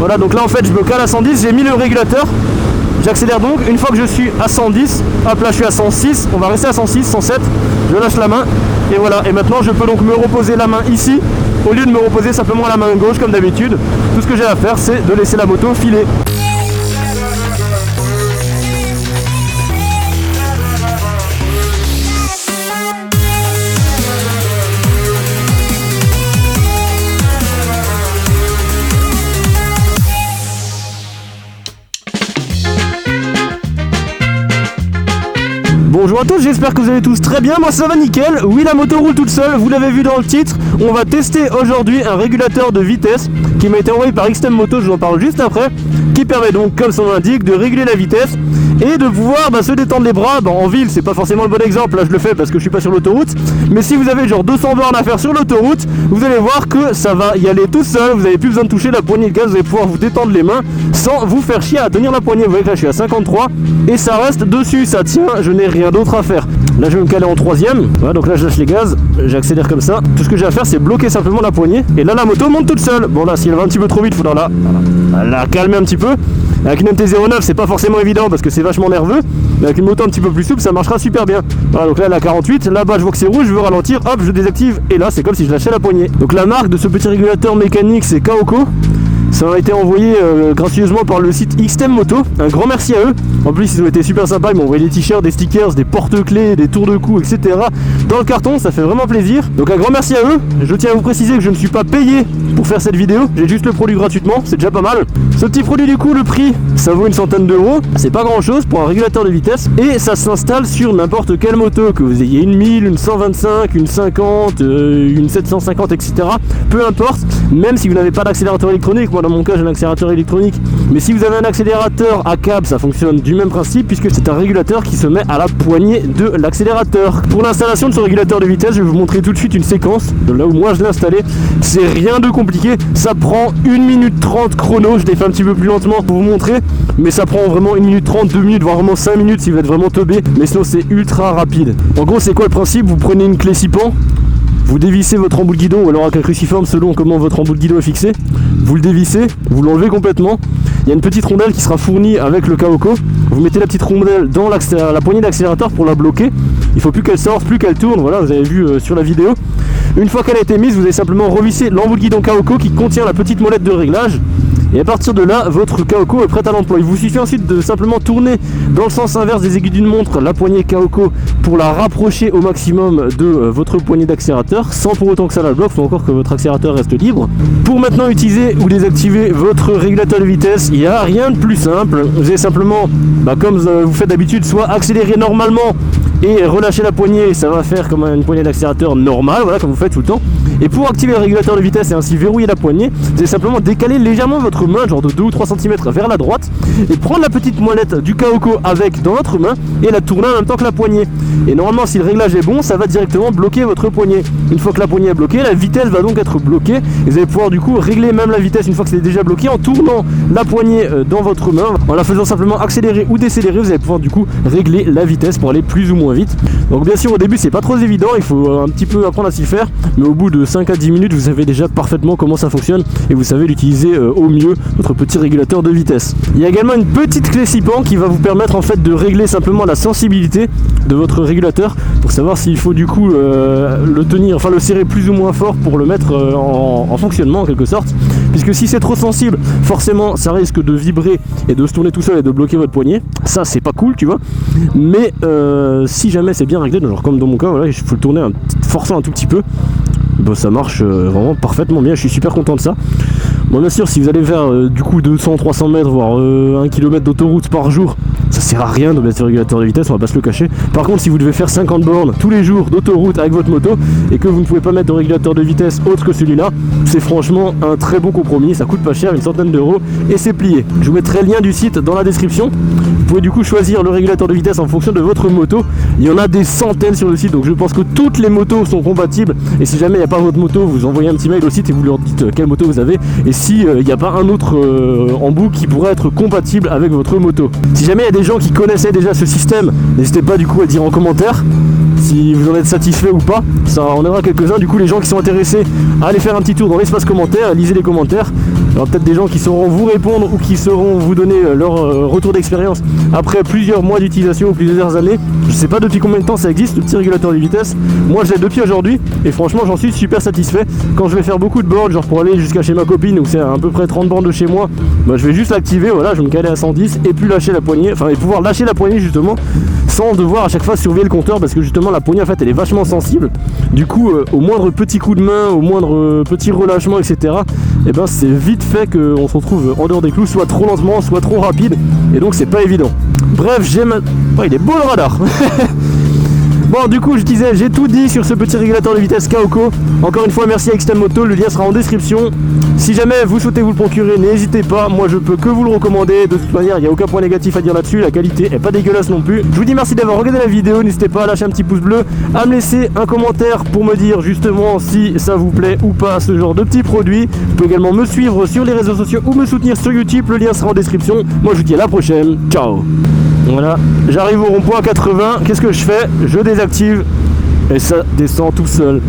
Voilà, donc là en fait je me cale à 110, j'ai mis le régulateur. J'accélère donc, une fois que je suis à 110, hop là je suis à 106, on va rester à 106, 107, je lâche la main, et voilà, et maintenant je peux donc me reposer la main ici, au lieu de me reposer simplement la main gauche comme d'habitude. Tout ce que j'ai à faire c'est de laisser la moto filer. Bonjour à tous, j'espère que vous allez tous très bien, moi ça va nickel. Oui, la moto roule toute seule, vous l'avez vu dans le titre. On va tester aujourd'hui un régulateur de vitesse qui m'a été envoyé par XTEM Moto, je vous en parle juste après, qui permet donc, comme son nom l'indique, de réguler la vitesse et de pouvoir se détendre les bras. En ville, c'est pas forcément le bon exemple, là je le fais parce que je suis pas sur l'autoroute, mais si vous avez genre 200 bornes à faire sur l'autoroute, vous allez voir que ça va y aller tout seul, vous n'avez plus besoin de toucher la poignée de gaz, vous allez pouvoir vous détendre les mains sans vous faire chier à tenir la poignée. Vous voyez que là je suis à 53 et ça reste dessus, ça tient, je n'ai rien d'autre à faire. Là je vais me caler en troisième, voilà, donc là je lâche les gaz, j'accélère comme ça, tout ce que j'ai à faire c'est bloquer simplement la poignée et là la moto monte toute seule. Bon là si elle va un petit peu trop vite, il faudra la calmer un petit peu. Avec une MT-09 c'est pas forcément évident parce que c'est vachement nerveux, mais avec une moto un petit peu plus souple ça marchera super bien. Voilà, donc là elle a 48, là-bas je vois que c'est rouge, je veux ralentir, hop je désactive et là c'est comme si je lâchais la poignée. Donc la marque de ce petit régulateur mécanique c'est Kaoko. Ça m'a été envoyé gracieusement par le site XTEM Moto, un grand merci à eux. En plus ils ont été super sympas, ils m'ont envoyé des t-shirts, des stickers, des porte-clés, des tours de cou, etc. dans le carton, ça fait vraiment plaisir. Donc un grand merci à eux. Je tiens à vous préciser que je ne suis pas payé pour faire cette vidéo, j'ai juste le produit gratuitement, c'est déjà pas mal. Ce petit produit du coup, le prix, ça vaut une centaine d'euros, c'est pas grand chose pour un régulateur de vitesse et ça s'installe sur n'importe quelle moto, que vous ayez une 1000, une 125, une 50, une 750, etc. Peu importe, même si vous n'avez pas d'accélérateur électronique, moi dans mon cas j'ai un accélérateur électronique, mais si vous avez un accélérateur à câble ça fonctionne du même principe puisque c'est un régulateur qui se met à la poignée de l'accélérateur. Pour l'installation de ce régulateur de vitesse, je vais vous montrer tout de suite une séquence de là où moi je l'ai installé. C'est rien de compliqué, ça prend 1 minute 30 chrono, je l'ai fait un petit peu plus lentement pour vous montrer, mais ça prend vraiment 1 minute 30, 2 minutes, voire vraiment 5 minutes si vous êtes vraiment teubé, mais sinon c'est ultra rapide. En gros c'est quoi le principe? Vous prenez une clé 6 pans, vous dévissez votre embout de guidon ou alors avec un cruciforme selon comment votre embout de guidon est fixé, vous le dévissez, vous l'enlevez complètement, il y a une petite rondelle qui sera fournie avec le Kaoko, vous mettez la petite rondelle dans la poignée d'accélérateur pour la bloquer, il ne faut plus qu'elle sorte, plus qu'elle tourne, voilà vous avez vu sur la vidéo. Une fois qu'elle a été mise, vous allez simplement revisser l'embout de guidon Kaoko qui contient la petite molette de réglage. Et à partir de là, votre Kaoko est prête à l'emploi. Il vous suffit ensuite de simplement tourner dans le sens inverse des aiguilles d'une montre la poignée Kaoko pour la rapprocher au maximum de votre poignée d'accélérateur, sans pour autant que ça la bloque, il faut encore que votre accélérateur reste libre. Pour maintenant utiliser ou désactiver votre régulateur de vitesse, il n'y a rien de plus simple. Vous allez simplement, comme vous faites d'habitude, soit accélérer normalement et relâcher la poignée, ça va faire comme une poignée d'accélérateur normale, voilà, comme vous faites tout le temps. Et pour activer le régulateur de vitesse et ainsi verrouiller la poignée, vous allez simplement décaler légèrement votre main, genre de 2 ou 3 cm vers la droite, et prendre la petite molette du Kaoko avec dans votre main et la tourner en même temps que la poignée. Et normalement, si le réglage est bon, ça va directement bloquer votre poignée. Une fois que la poignée est bloquée, la vitesse va donc être bloquée. Et vous allez pouvoir du coup régler même la vitesse une fois que c'est déjà bloqué en tournant la poignée dans votre main. En la faisant simplement accélérer ou décélérer, vous allez pouvoir du coup régler la vitesse pour aller plus ou moins vite. Donc bien sûr au début c'est pas trop évident, il faut un petit peu apprendre à s'y faire, mais au bout de 5 à 10 minutes vous savez déjà parfaitement comment ça fonctionne et vous savez l'utiliser au mieux, votre petit régulateur de vitesse. Il y a également une petite clé 6 pans qui va vous permettre en fait de régler simplement la sensibilité de votre régulateur pour savoir s'il faut du coup le tenir, enfin le serrer plus ou moins fort pour le mettre en fonctionnement en quelque sorte, puisque si c'est trop sensible forcément ça risque de vibrer et de se tourner tout seul et de bloquer votre poignet, ça c'est pas cool tu vois, mais si jamais c'est bien réglé, genre comme dans mon cas, voilà, il faut le tourner forçant un tout petit peu, ça marche vraiment parfaitement bien, je suis super content de ça. Bon bien sûr si vous allez faire du coup 200-300 mètres voire 1 km d'autoroute par jour, ça sert à rien de mettre ce régulateur de vitesse, on va pas se le cacher. Par contre si vous devez faire 50 bornes tous les jours d'autoroute avec votre moto et que vous ne pouvez pas mettre de régulateur de vitesse autre que celui-là, c'est franchement un très bon compromis, ça coûte pas cher, une centaine d'euros et c'est plié. Je vous mettrai le lien du site dans la description. Vous pouvez du coup choisir le régulateur de vitesse en fonction de votre moto. Il y en a des centaines sur le site, donc je pense que toutes les motos sont compatibles. Et si jamais il n'y a pas votre moto, vous envoyez un petit mail au site et vous leur dites quelle moto vous avez. Et si il n'y a pas un autre embout qui pourrait être compatible avec votre moto. Si jamais il y a des gens qui connaissaient déjà ce système, n'hésitez pas du coup à le dire en commentaire. si vous en êtes satisfait ou pas. Ça en aidera quelques-uns. Du coup, les gens qui sont intéressés, allez faire un petit tour dans l'espace commentaire, lisez les commentaires. Il y aura peut-être des gens qui sauront vous répondre ou qui sauront vous donner leur retour d'expérience après plusieurs mois d'utilisation ou plusieurs années. Je sais pas depuis combien de temps ça existe, le petit régulateur de vitesse. Moi, je l'ai depuis aujourd'hui et franchement, j'en suis super satisfait. Quand je vais faire beaucoup de bornes, genre pour aller jusqu'à chez ma copine où c'est à peu près 30 bornes de chez moi, bah, je vais juste l'activer, voilà, je vais me caler à 110 et puis lâcher la poignée, enfin et pouvoir lâcher la poignée justement sans devoir à chaque fois surveiller le compteur parce que justement la poignée en fait elle est vachement sensible. Du coup, au moindre petit coup de main, au moindre petit relâchement, etc. Et ben c'est vite fait qu'on se retrouve en dehors des clous, soit trop lentement, soit trop rapide, et donc c'est pas évident. Bref, oh, il est beau le radar. Bon, du coup, je disais, j'ai tout dit sur ce petit régulateur de vitesse Kaoko. Encore une fois, merci à Extreme Moto, le lien sera en description. Si jamais vous souhaitez vous le procurer, n'hésitez pas, moi je peux que vous le recommander. De toute manière, il n'y a aucun point négatif à dire là-dessus, la qualité est pas dégueulasse non plus. Je vous dis merci d'avoir regardé la vidéo, n'hésitez pas à lâcher un petit pouce bleu, à me laisser un commentaire pour me dire justement si ça vous plaît ou pas ce genre de petits produits. Vous pouvez également me suivre sur les réseaux sociaux ou me soutenir sur YouTube, le lien sera en description. Moi je vous dis à la prochaine, ciao. Voilà, j'arrive au rond-point 80, qu'est-ce que je fais? Je désactive et ça descend tout seul.